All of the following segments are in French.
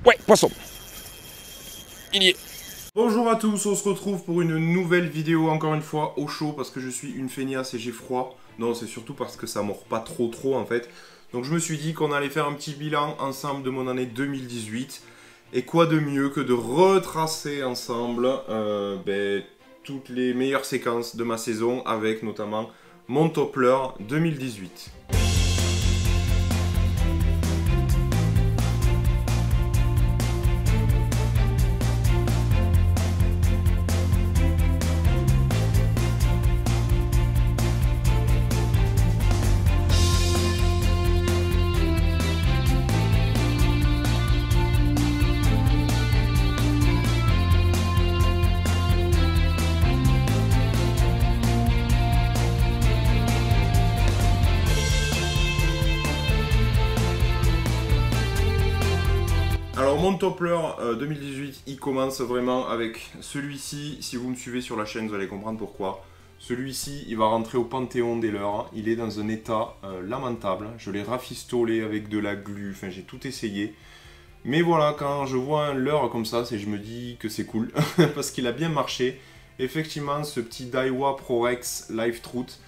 Ouais, poisson. Il y est. Bonjour à tous, on se retrouve pour une nouvelle vidéo, encore une fois au chaud parce que je suis une feignasse et j'ai froid. Non, c'est surtout parce que ça mord pas trop en fait. Donc je me suis dit qu'on allait faire un petit bilan ensemble de mon année 2018. Et quoi de mieux que de retracer ensemble toutes les meilleures séquences de ma saison avec notamment mon Toppler 2018. Alors mon Toppler 2018, il commence vraiment avec celui-ci. Si vous me suivez sur la chaîne, vous allez comprendre pourquoi. Celui-ci, il va rentrer au panthéon des leurres. Il est dans un état lamentable. Je l'ai rafistolé avec de la glu, enfin j'ai tout essayé. Mais voilà, quand je vois un leurre comme ça, je me dis que c'est cool, parce qu'il a bien marché. Effectivement, ce petit Daiwa ProRex Live Truth,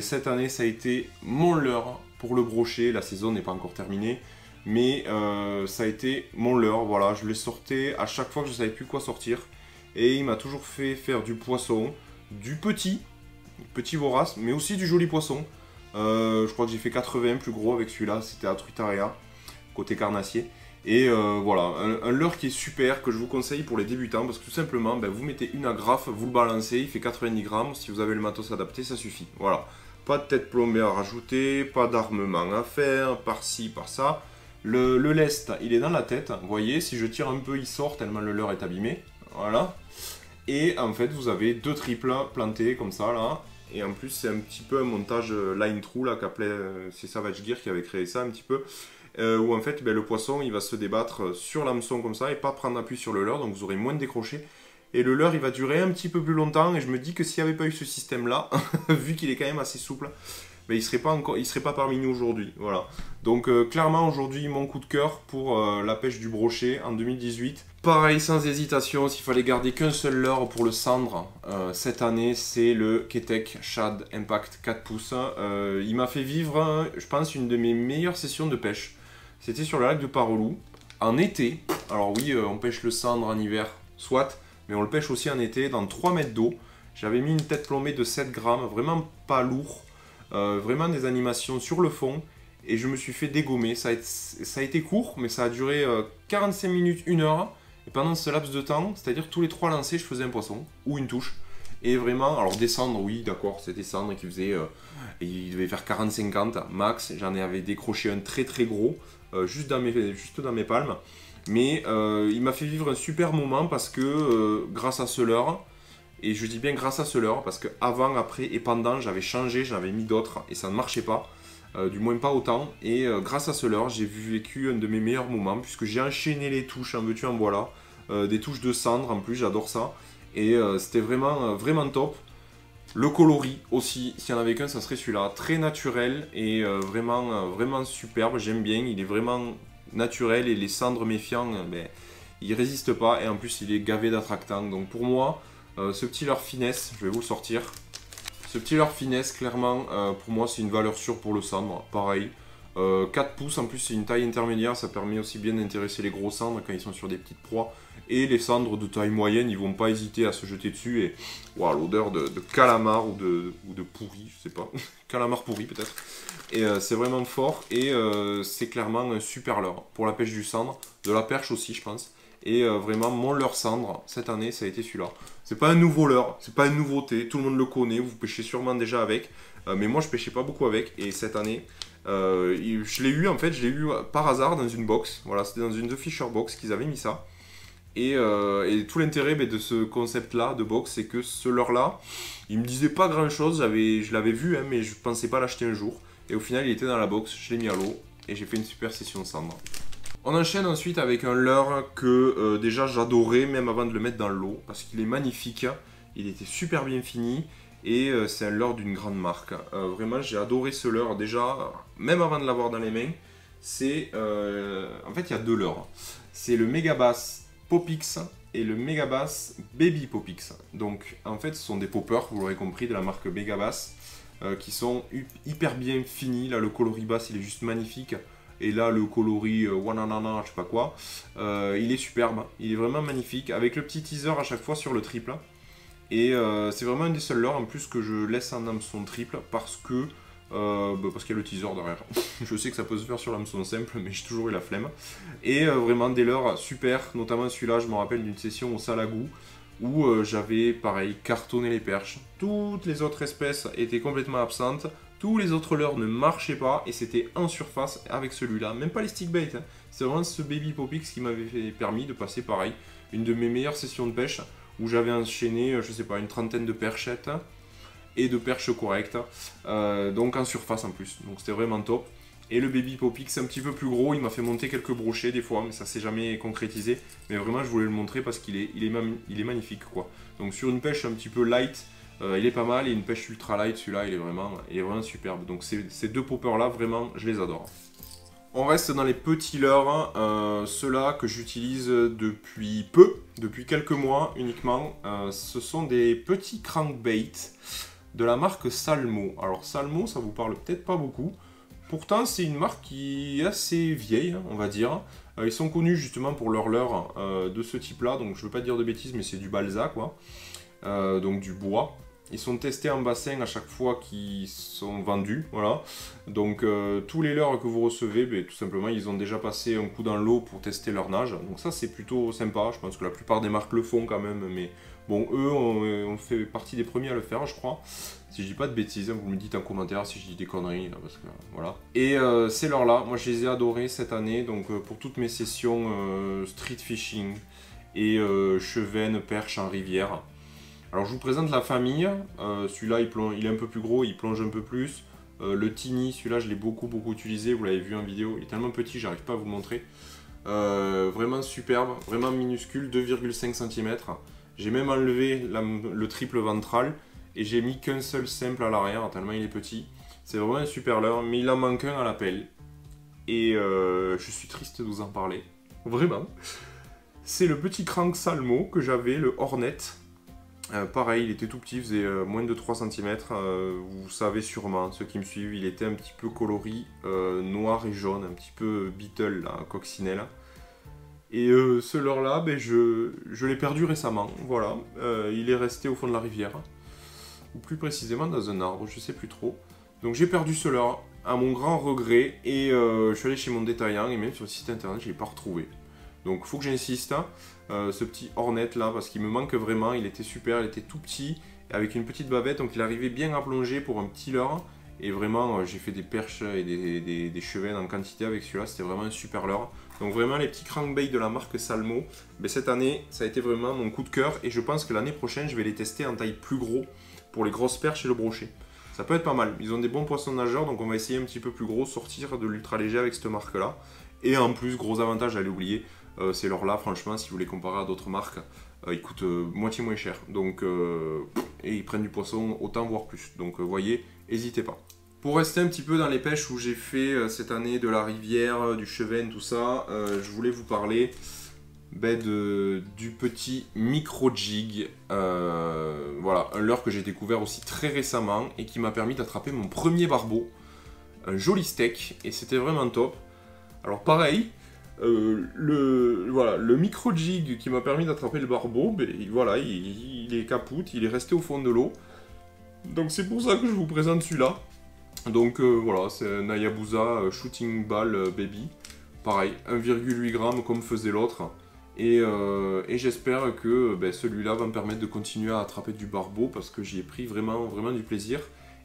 cette année, ça a été mon leurre pour le brochet. La saison n'est pas encore terminée. Mais ça a été mon leurre, voilà, je l'ai sorti à chaque fois que je ne savais plus quoi sortir. Et il m'a toujours fait faire du poisson, du petit vorace, mais aussi du joli poisson. Je crois que j'ai fait 80 plus gros avec celui-là, c'était à Truitaria, côté carnassier. Et voilà, un leurre qui est super, que je vous conseille pour les débutants, parce que tout simplement, vous mettez une agrafe, vous le balancez, il fait 90 grammes, si vous avez le matos adapté, ça suffit. Voilà, pas de tête plombée à rajouter, pas d'armement à faire, par-ci, par-ça. Le lest, il est dans la tête, vous voyez, si je tire un peu, il sort tellement le leurre est abîmé, voilà. Et en fait, vous avez deux triples plantés comme ça, là. Et en plus, c'est un petit peu un montage line true, là, qu'appelait, c'est Savage Gear qui avait créé ça un petit peu. Où en fait, le poisson, il va se débattre sur l'hameçon comme ça et pas prendre appui sur le leurre, donc vous aurez moins de décrochés. Et le leurre, il va durer un petit peu plus longtemps, et je me dis que s'il n'y avait pas eu ce système-là, vu qu'il est quand même assez souple, il ne serait pas parmi nous aujourd'hui, voilà. Donc clairement aujourd'hui mon coup de cœur pour la pêche du brochet en 2018. Pareil, sans hésitation, s'il fallait garder qu'un seul leurre pour le cendre cette année, c'est le Keitech Shad Impact 4 pouces. Il m'a fait vivre, je pense, une de mes meilleures sessions de pêche. C'était sur le lac de Parelou, en été. Alors oui, on pêche le cendre en hiver, soit, mais on le pêche aussi en été dans 3 mètres d'eau. J'avais mis une tête plombée de 7 grammes, vraiment pas lourd. Vraiment des animations sur le fond et je me suis fait dégommer. Ça a été court, mais ça a duré 45 minutes, 1 heure. Et pendant ce laps de temps, c'est-à-dire tous les 3 lancers, je faisais un poisson ou une touche. Et vraiment, alors descendre, oui, d'accord, c'était descendre qui faisait, il devait faire 40-50 max. J'en avais décroché un très gros, juste dans mes palmes. Mais il m'a fait vivre un super moment parce que grâce à ce leurre, et je dis bien grâce à ce leurre, parce que avant, après et pendant, j'avais changé, j'avais mis d'autres et ça ne marchait pas, du moins pas autant. Et grâce à ce leurre, j'ai vécu un de mes meilleurs moments, puisque j'ai enchaîné les touches, en veux-tu en voilà, des touches de cendre en plus, j'adore ça. Et c'était vraiment top. Le coloris aussi, s'il y en avait qu'un, ça serait celui-là, très naturel et vraiment superbe, j'aime bien, il est vraiment naturel et les cendres méfiants, ils résistent pas et en plus il est gavé d'attractants. Donc pour moi, ce petit leurre finesse, je vais vous le sortir. Ce petit leurre finesse, clairement, pour moi, c'est une valeur sûre pour le cendre. Pareil, 4 pouces, en plus, c'est une taille intermédiaire. Ça permet aussi bien d'intéresser les gros cendres quand ils sont sur des petites proies. Et les cendres de taille moyenne, ils vont pas hésiter à se jeter dessus. Et wow, l'odeur de calamar ou de pourri, je sais pas. Calamar pourri, peut-être. Et c'est vraiment fort. Et c'est clairement un super leurre pour la pêche du cendre. De la perche aussi, je pense. Et vraiment, mon leurre cendre, cette année, ça a été celui-là. C'est pas un nouveau leurre, c'est pas une nouveauté, tout le monde le connaît, vous pêchez sûrement déjà avec. Mais moi, je pêchais pas beaucoup avec. Et cette année, je l'ai eu, en fait, je l'ai eu par hasard dans une box. Voilà, c'était dans une The Fisher Box qu'ils avaient mis ça. Et tout l'intérêt de ce concept-là, de box, c'est que ce leurre-là, il me disait pas grand-chose. Je l'avais vu, hein, mais je pensais pas l'acheter un jour. Et au final, il était dans la box, je l'ai mis à l'eau. Et j'ai fait une super session cendre. On enchaîne ensuite avec un leurre que déjà j'adorais même avant de le mettre dans l'eau parce qu'il est magnifique, il était super bien fini et c'est un leurre d'une grande marque. Vraiment j'ai adoré ce leurre déjà, même avant de l'avoir dans les mains. C'est en fait il y a deux leurres. c'est le Megabass Popix et le Megabass Baby Popix. Donc en fait ce sont des poppers, vous l'aurez compris, de la marque Megabass qui sont hyper bien finis. Là le coloris basse il est juste magnifique. Et là le coloris wananana, je sais pas quoi, il est superbe, il est vraiment magnifique. Avec le petit teaser à chaque fois sur le triple. Et c'est vraiment un des seuls leurres en plus que je laisse en hameçon triple parce qu'il y a le teaser derrière. Je sais que ça peut se faire sur l'hameçon simple, mais j'ai toujours eu la flemme. Et vraiment des leurres super, notamment celui-là, je me rappelle d'une session au Salagou où j'avais pareil cartonné les perches. Toutes les autres espèces étaient complètement absentes, tous les autres leurres ne marchaient pas et c'était en surface avec celui-là, même pas les stickbait. Hein. C'est vraiment ce Baby Popix qui m'avait permis de passer pareil, une de mes meilleures sessions de pêche où j'avais enchaîné, je sais pas, une trentaine de perchettes et de perches correctes, donc en surface en plus, donc c'était vraiment top. Et le Baby Popix un petit peu plus gros, il m'a fait monter quelques brochets des fois, mais ça s'est jamais concrétisé, mais vraiment je voulais le montrer parce qu'il est magnifique quoi. Donc sur une pêche un petit peu light, il est pas mal, et une pêche ultra light, celui-là il est vraiment superbe. Donc ces deux poppers là, vraiment je les adore. On reste dans les petits leurres, ceux-là que j'utilise depuis quelques mois uniquement. Ce sont des petits crankbait de la marque Salmo. Alors Salmo, ça vous parle peut-être pas beaucoup. Pourtant, c'est une marque qui est assez vieille, on va dire. Ils sont connus justement pour leur leurre de ce type-là. Donc je veux pas dire de bêtises, mais c'est du balsa, quoi. Donc du bois. Ils sont testés en bassin à chaque fois qu'ils sont vendus, voilà. Donc tous les leurres que vous recevez, tout simplement, ils ont déjà passé un coup dans l'eau pour tester leur nage. Donc ça, c'est plutôt sympa. Je pense que la plupart des marques le font quand même, mais bon, eux, on fait partie des premiers à le faire, je crois. Si je dis pas de bêtises, vous me dites en commentaire si je dis des conneries, là, parce que voilà. Et ces leurres-là, moi, je les ai adorés cette année. Donc pour toutes mes sessions street fishing et chevennes, perches en rivière. Alors je vous présente la famille, celui-là il est un peu plus gros, il plonge un peu plus. Le Tiny, celui-là je l'ai beaucoup utilisé, vous l'avez vu en vidéo, il est tellement petit, j'arrive pas à vous le montrer. Vraiment superbe, vraiment minuscule, 2,5 cm. J'ai même enlevé le triple ventral et j'ai mis qu'un seul simple à l'arrière, tellement il est petit. C'est vraiment un super leurre, mais il en manque un à la pelle. Et je suis triste de vous en parler, vraiment. C'est le petit crank Salmo que j'avais, le Hornet. Pareil, il était tout petit, il faisait moins de 3 cm, vous savez sûrement, ceux qui me suivent, il était un petit peu coloris noir et jaune, un petit peu beetle, là, coccinelle. Et ce leurre-là, je l'ai perdu récemment, voilà, il est resté au fond de la rivière, ou plus précisément dans un arbre, je sais plus trop. Donc j'ai perdu ce leurre, à mon grand regret, et je suis allé chez mon détaillant, et même sur le site internet, je ne l'ai pas retrouvé. Donc il faut que j'insiste, ce petit Hornet là, parce qu'il me manque vraiment, il était super, il était tout petit, avec une petite bavette, donc il arrivait bien à plonger pour un petit leurre. Et vraiment, j'ai fait des perches et des chevennes en quantité avec celui-là, c'était vraiment un super leurre. Donc vraiment les petits crankbait de la marque Salmo, cette année, ça a été vraiment mon coup de cœur. Et je pense que l'année prochaine, je vais les tester en taille plus gros, pour les grosses perches et le brochet. Ça peut être pas mal, ils ont des bons poissons nageurs, donc on va essayer un petit peu plus gros, sortir de l'ultra léger avec cette marque-là. Et en plus, gros avantage, j'allais oublier, ces leurres-là, franchement, si vous les comparez à d'autres marques, ils coûtent moitié moins cher. Donc, et ils prennent du poisson autant, voire plus. Donc, voyez, n'hésitez pas. Pour rester un petit peu dans les pêches où j'ai fait cette année de la rivière, du chevenne, tout ça, je voulais vous parler du petit micro jig. Voilà, un leurre que j'ai découvert aussi très récemment et qui m'a permis d'attraper mon premier barbeau. Un joli steak, et c'était vraiment top. Alors pareil, le micro jig qui m'a permis d'attraper le barbeau, voilà, il est capoute, il est resté au fond de l'eau. Donc c'est pour ça que je vous présente celui-là. Donc voilà, c'est un Hayabusa Shooting Ball Baby. Pareil, 1,8 g comme faisait l'autre. Et j'espère que celui-là va me permettre de continuer à attraper du barbeau parce que j'y ai pris vraiment du plaisir.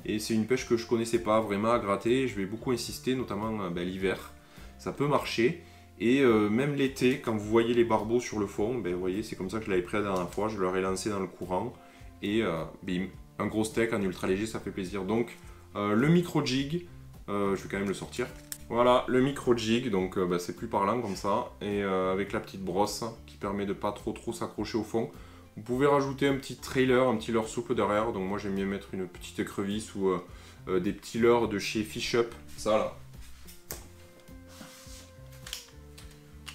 Et c'est une pêche que je connaissais pas vraiment à gratter. Je vais beaucoup insister, notamment l'hiver. Ça peut marcher. Et même l'été, quand vous voyez les barbeaux sur le fond, vous voyez, c'est comme ça que je l'avais pris la dernière fois. Je leur ai lancé dans le courant. Et bim, un gros steak en ultra léger, ça fait plaisir. Donc le micro jig, je vais quand même le sortir. Voilà, le micro jig, donc c'est plus parlant comme ça. Et avec la petite brosse qui permet de pas trop s'accrocher au fond. Vous pouvez rajouter un petit trailer, un petit leurre souple derrière. Donc moi j'aime bien mettre une petite écrevisse ou des petits leurres de chez Fish Up. Ça là.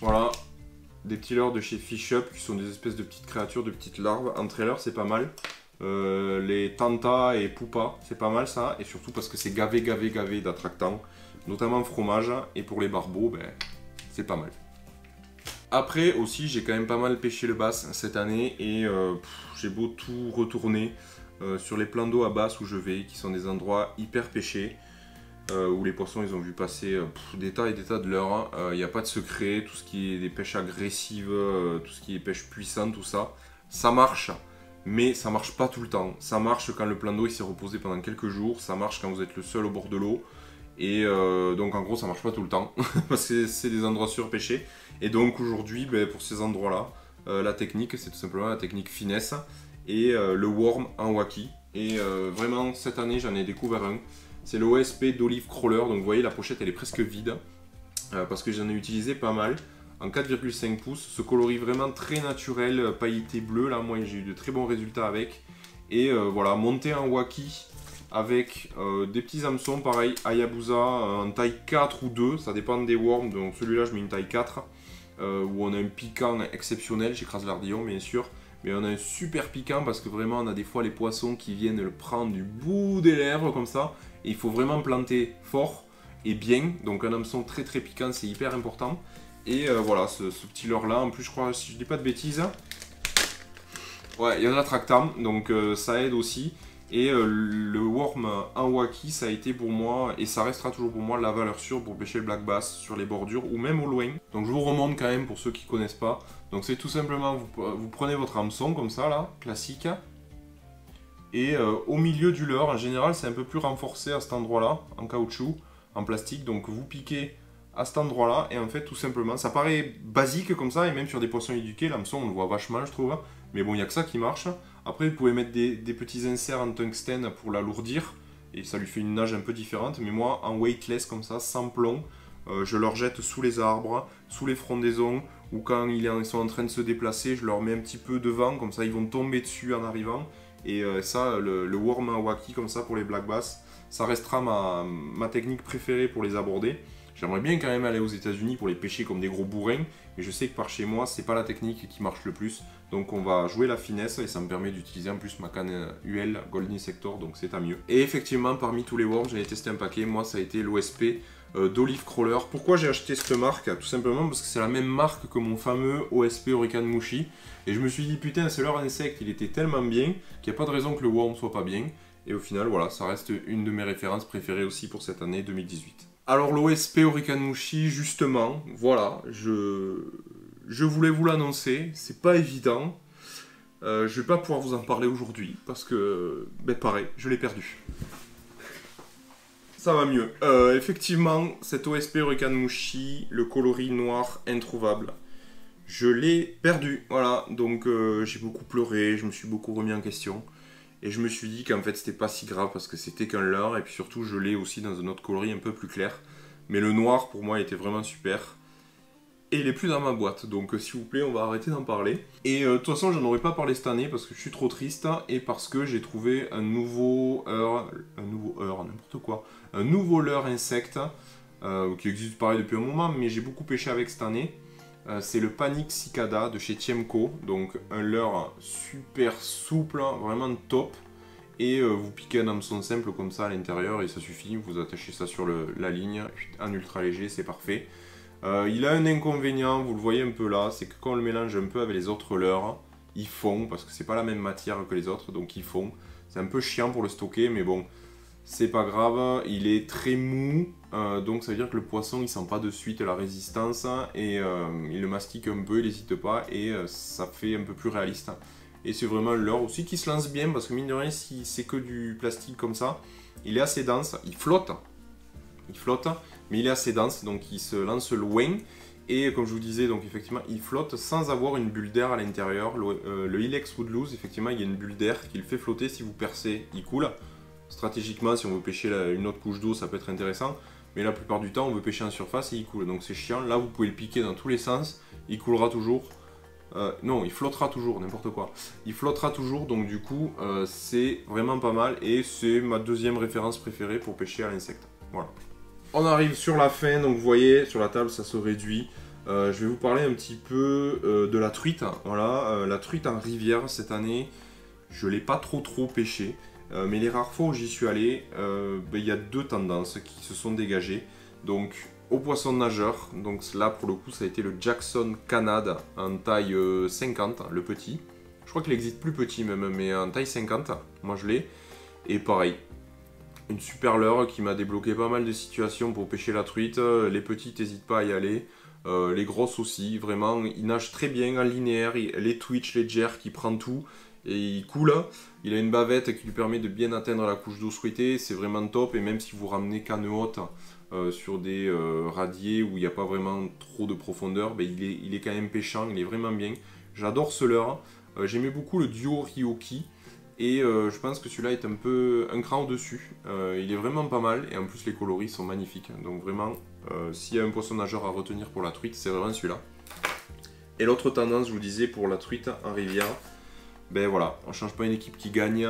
Voilà, des petits leurres de chez Fish Up qui sont des espèces de petites créatures, de petites larves. En trailer, c'est pas mal. Les Tanta et Poupa, c'est pas mal ça. Et surtout parce que c'est gavé d'attractants, notamment fromage. Et pour les barbeaux, ben, c'est pas mal. Après aussi, j'ai quand même pas mal pêché le bass cette année. Et j'ai beau tout retourner sur les plans d'eau à basse où je vais, qui sont des endroits hyper pêchés. Où les poissons ils ont vu passer des tas et des tas de leurres. Il n'y a pas de secret, tout ce qui est des pêches agressives, tout ce qui est pêche puissante, tout ça, ça marche, mais ça marche pas tout le temps. Ça marche quand le plan d'eau s'est reposé pendant quelques jours, ça marche quand vous êtes le seul au bord de l'eau, et donc en gros ça marche pas tout le temps, parce que c'est des endroits surpêchés. Et donc aujourd'hui, ben, pour ces endroits-là, la technique c'est tout simplement la technique finesse, et le worm en waki. Et vraiment cette année j'en ai découvert un. C'est le OSP d'Olive Crawler, donc vous voyez la pochette elle est presque vide, parce que j'en ai utilisé pas mal, en 4,5 pouces, ce coloris vraiment très naturel, pailleté bleu, là moi j'ai eu de très bons résultats avec, et voilà, monté en waki, avec des petits hameçons, pareil, Hayabusa, en taille 4 ou 2, ça dépend des worms, donc celui-là je mets une taille 4, où on a un piquant exceptionnel, j'écrase l'ardillon bien sûr, mais on a un super piquant parce que vraiment on a des fois les poissons qui viennent le prendre du bout des lèvres comme ça. Et il faut vraiment planter fort et bien. Donc un hameçon très piquant, c'est hyper important. Et voilà, ce petit leurre là, en plus je crois, si je dis pas de bêtises, ouais, il y en a tractam, donc ça aide aussi. Et le worm en waki, ça a été pour moi, et ça restera toujours pour moi, la valeur sûre pour pêcher le black bass sur les bordures ou même au loin. Donc je vous remonte quand même pour ceux qui ne connaissent pas. Donc c'est tout simplement, vous prenez votre hameçon comme ça là, classique. Et au milieu du leurre, en général c'est un peu plus renforcé à cet endroit là, en caoutchouc, en plastique. Donc vous piquez à cet endroit là, et en fait tout simplement, ça paraît basique comme ça, et même sur des poissons éduqués, l'hameçon on le voit vachement je trouve. Mais bon, il n'y a que ça qui marche. Après, vous pouvez mettre des petits inserts en tungstène pour l'alourdir. Et ça lui fait une nage un peu différente. Mais moi, en weightless comme ça, sans plomb, je leur jette sous les arbres, sous les frondaisons. Ou quand ils sont en train de se déplacer, je leur mets un petit peu de vent. Comme ça, ils vont tomber dessus en arrivant. Et ça, le worm en waki comme ça pour les black bass, ça restera ma technique préférée pour les aborder. J'aimerais bien quand même aller aux États-Unis pour les pêcher comme des gros bourrins, mais je sais que par chez moi, c'est pas la technique qui marche le plus. Donc on va jouer la finesse et ça me permet d'utiliser en plus ma canne UL Golden Sector, donc c'est à mieux. Et effectivement, parmi tous les worms, j'en ai testé un paquet. Moi, ça a été l'OSP d'Olive Crawler. Pourquoi j'ai acheté cette marque? Tout simplement parce que c'est la même marque que mon fameux OSP Hurricane Mushi. Et je me suis dit, putain, c'est leur insecte, il était tellement bien qu'il n'y a pas de raison que le worm soit pas bien. Et au final, voilà, ça reste une de mes références préférées aussi pour cette année 2018. Alors l'OSP Hurricane Mushi, justement, voilà, je voulais vous l'annoncer, c'est pas évident. Je vais pas pouvoir vous en parler aujourd'hui, parce que, ben pareil, je l'ai perdu. Ça va mieux. Effectivement, cet OSP Hurricane Mushi, le coloris noir introuvable, je l'ai perdu, voilà. Donc j'ai beaucoup pleuré, je me suis beaucoup remis en question. Et je me suis dit qu'en fait c'était pas si grave parce que c'était qu'un leurre, et puis surtout je l'ai aussi dans un autre coloris un peu plus clair. Mais le noir pour moi était vraiment super. Et il est plus dans ma boîte, donc s'il vous plaît on va arrêter d'en parler. Et de toute façon j'en aurais pas parlé cette année parce que je suis trop triste, et parce que j'ai trouvé un nouveau leurre insecte, qui existe pareil depuis un moment, mais j'ai beaucoup pêché avec cette année. C'est le Panic Cicada de chez Tiemco, donc un leurre super souple, vraiment top. Et vous piquez un hameçon simple comme ça à l'intérieur et ça suffit, vous attachez ça sur la ligne, en ultra léger, c'est parfait. Il a un inconvénient, vous le voyez un peu là, c'est que quand on le mélange un peu avec les autres leurres, ils fond, parce que c'est pas la même matière que les autres, donc ils fond. C'est un peu chiant pour le stocker, mais bon, c'est pas grave, il est très mou, donc ça veut dire que le poisson il sent pas de suite la résistance, et il le mastique un peu, il n'hésite pas, et ça fait un peu plus réaliste. Et c'est vraiment un leurre aussi qui se lance bien, parce que mine de rien, si c'est que du plastique comme ça, il est assez dense, il flotte, mais il est assez dense, donc il se lance loin. Et comme je vous disais, donc effectivement, il flotte sans avoir une bulle d'air à l'intérieur. Le Ilex Woodlouse, effectivement, il y a une bulle d'air qui le fait flotter. Si vous percez, il coule. Stratégiquement, si on veut pêcher une autre couche d'eau, ça peut être intéressant. Mais la plupart du temps, on veut pêcher en surface et il coule. Donc c'est chiant. Là, vous pouvez le piquer dans tous les sens. Il coulera toujours. Non, il flottera toujours, n'importe quoi. Il flottera toujours, donc du coup, c'est vraiment pas mal. Et c'est ma deuxième référence préférée pour pêcher à l'insecte. Voilà. On arrive sur la fin, donc vous voyez, sur la table, ça se réduit. Je vais vous parler un petit peu de la truite. Voilà, la truite en rivière cette année, je ne l'ai pas trop pêchée. Mais les rares fois où j'y suis allé, il y a deux tendances qui se sont dégagées. Donc au poisson nageur, donc là pour le coup ça a été le Jackson Canad en taille 50, le petit. Je crois qu'il existe plus petit même, mais en taille 50, moi je l'ai. Et pareil, une super leurre qui m'a débloqué pas mal de situations pour pêcher la truite. Les petites, n'hésitent pas à y aller. Les grosses aussi, vraiment, il nage très bien en linéaire. Les twitch, les jerks, il prend tout. Et il coule. Il a une bavette qui lui permet de bien atteindre la couche d'eau souhaitée. C'est vraiment top. Et même si vous ramenez canne haute sur des radiers où il n'y a pas vraiment trop de profondeur, ben, il est quand même pêchant. Il est vraiment bien. J'adore ce leurre. J'aimais beaucoup le duo Ryoki. Et je pense que celui-là est un cran au-dessus. Il est vraiment pas mal. Et en plus, les coloris sont magnifiques. Donc vraiment, s'il y a un poisson nageur à retenir pour la truite, c'est vraiment celui-là. Et l'autre tendance, je vous disais, pour la truite en rivière, ben voilà, on ne change pas une équipe qui gagne.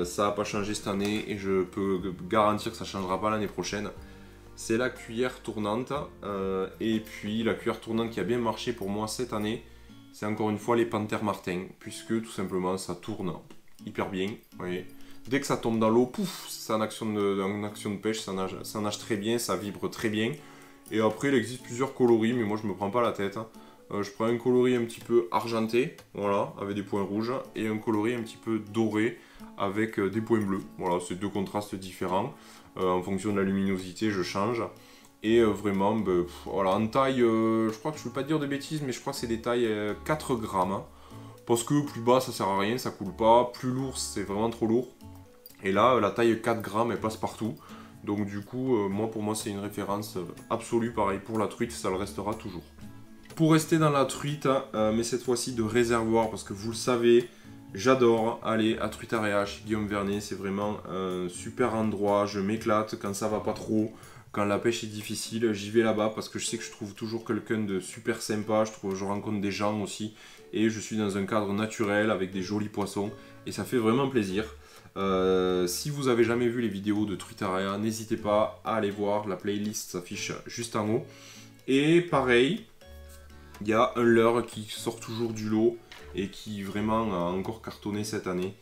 Ça n'a pas changé cette année. Et je peux garantir que ça ne changera pas l'année prochaine. C'est la cuillère tournante. Et puis la cuillère tournante qui a bien marché pour moi cette année, c'est encore une fois les panthères martin. Puisque tout simplement, ça tourne hyper bien, vous voyez. Dès que ça tombe dans l'eau, pouf, c'est en action de pêche, ça nage très bien, ça vibre très bien. Et après, il existe plusieurs coloris, mais moi je me prends pas la tête. Je prends un coloris un petit peu argenté, voilà, avec des points rouges, et un coloris un petit peu doré, avec des points bleus. Voilà, c'est deux contrastes différents. En fonction de la luminosité, je change. Et vraiment, ben, voilà, en taille, je crois que je ne veux pas dire de bêtises, mais je crois que c'est des tailles 4 grammes. Parce que plus bas ça sert à rien, ça coule pas, plus lourd c'est vraiment trop lourd. Et là la taille 4 grammes elle passe partout. Donc du coup pour moi c'est une référence absolue, pareil pour la truite, ça le restera toujours. Pour rester dans la truite, mais cette fois-ci de réservoir, parce que vous le savez, j'adore aller à Truitaréa chez Guillaume Vernet, c'est vraiment un super endroit, je m'éclate quand ça va pas trop. Quand la pêche est difficile, j'y vais là-bas parce que je sais que je trouve toujours quelqu'un de super sympa, je rencontre des gens aussi et je suis dans un cadre naturel avec des jolis poissons et ça fait vraiment plaisir. Si vous avez jamais vu les vidéos de Truitaréa, n'hésitez pas à aller voir, la playlist s'affiche juste en haut. Et pareil, il y a un leurre qui sort toujours du lot et qui vraiment a encore cartonné cette année.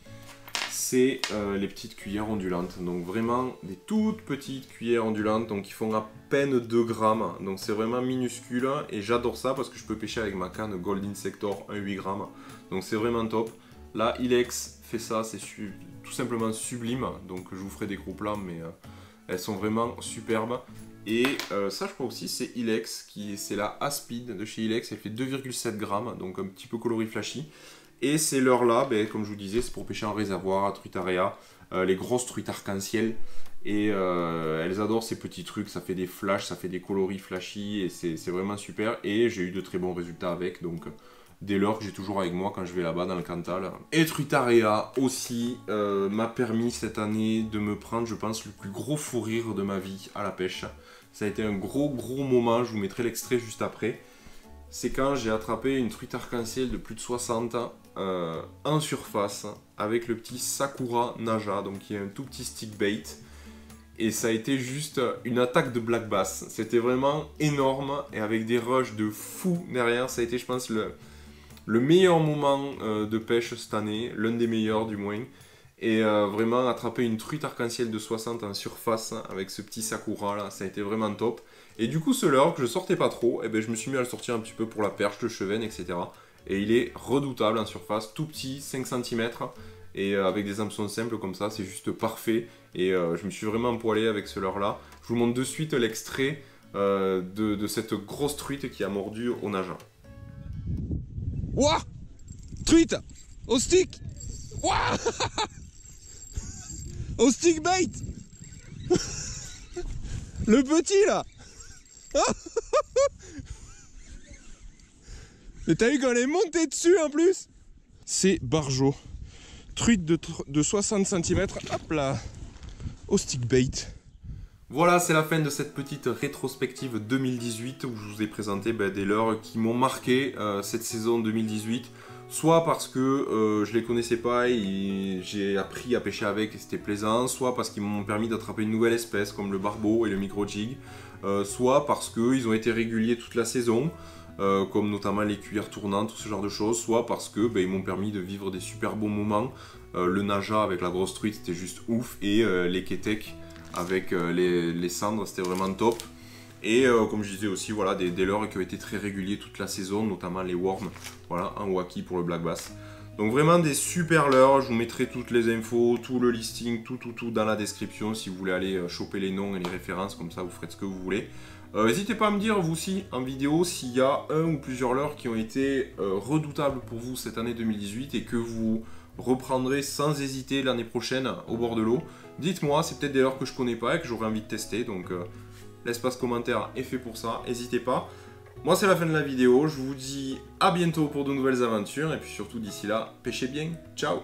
C'est les petites cuillères ondulantes, donc vraiment des toutes petites cuillères ondulantes, donc qui font à peine 2 grammes, donc c'est vraiment minuscule et j'adore ça parce que je peux pêcher avec ma canne Golden Sector 1,8 grammes, donc c'est vraiment top. Là Ilex fait ça, c'est tout simplement sublime, donc je vous ferai des gros plans mais elles sont vraiment superbes. Et ça je crois aussi c'est Ilex, c'est la A-Speed de chez Ilex, elle fait 2,7 grammes, donc un petit peu coloris flashy. Et ces leurres-là, ben, comme je vous disais, c'est pour pêcher en réservoir à Truitaréa, les grosses truites arc-en-ciel. Et elles adorent ces petits trucs, ça fait des flashs, ça fait des coloris flashy, et c'est vraiment super. Et j'ai eu de très bons résultats avec, donc des leurres que j'ai toujours avec moi quand je vais là-bas dans le Cantal. Et Truitaréa aussi m'a permis cette année de me prendre, je pense, le plus gros fou rire de ma vie à la pêche. Ça a été un gros moment, je vous mettrai l'extrait juste après. C'est quand j'ai attrapé une truite arc-en-ciel de plus de 60 en surface avec le petit Sakura Naja, donc qui est un tout petit stick bait. Et ça a été juste une attaque de black bass. C'était vraiment énorme et avec des rushs de fou derrière. Ça a été, je pense, le meilleur moment de pêche cette année, l'un des meilleurs du moins. Et vraiment attraper une truite arc-en-ciel de 60 en surface avec ce petit Sakura là, ça a été vraiment top. Et du coup ce leurre que je sortais pas trop, et ben, je me suis mis à le sortir un petit peu pour la perche, le chevenne, etc. Et il est redoutable en surface, tout petit, 5 cm. Et avec des hameçons simples comme ça, c'est juste parfait. Et je me suis vraiment empoilé avec ce leurre là. Je vous montre de suite l'extrait de cette grosse truite qui a mordu au nageur. Ouah! Truite! Au stick! Ouah! Au stick bait! Le petit là! Mais t'as vu quand elle est montée dessus en plus? C'est Barjo. Truite de 60 cm. Hop là! Au stick bait. Voilà, c'est la fin de cette petite rétrospective 2018 où je vous ai présenté des leurres qui m'ont marqué cette saison 2018. Soit parce que je les connaissais pas et j'ai appris à pêcher avec et c'était plaisant, soit parce qu'ils m'ont permis d'attraper une nouvelle espèce comme le barbeau et le micro jig, soit parce qu'ils ont été réguliers toute la saison, comme notamment les cuillères tournantes, tout ce genre de choses, soit parce que ils m'ont permis de vivre des super bons moments. Le Naja avec la grosse truite, c'était juste ouf, et les Ketek avec les cendres, c'était vraiment top. Et comme je disais aussi, voilà, des leurres qui ont été très réguliers toute la saison, notamment les worms, voilà, en wacky pour le black bass. Donc vraiment des super leurres, je vous mettrai toutes les infos, tout le listing, tout dans la description si vous voulez aller choper les noms et les références, comme ça vous ferez ce que vous voulez. N'hésitez pas à me dire vous aussi en vidéo s'il y a un ou plusieurs leurres qui ont été redoutables pour vous cette année 2018 et que vous reprendrez sans hésiter l'année prochaine au bord de l'eau. Dites-moi, c'est peut-être des leurres que je connais pas et que j'aurais envie de tester, donc l'espace commentaire est fait pour ça, n'hésitez pas. Moi c'est la fin de la vidéo, je vous dis à bientôt pour de nouvelles aventures et puis surtout d'ici là, pêchez bien, ciao!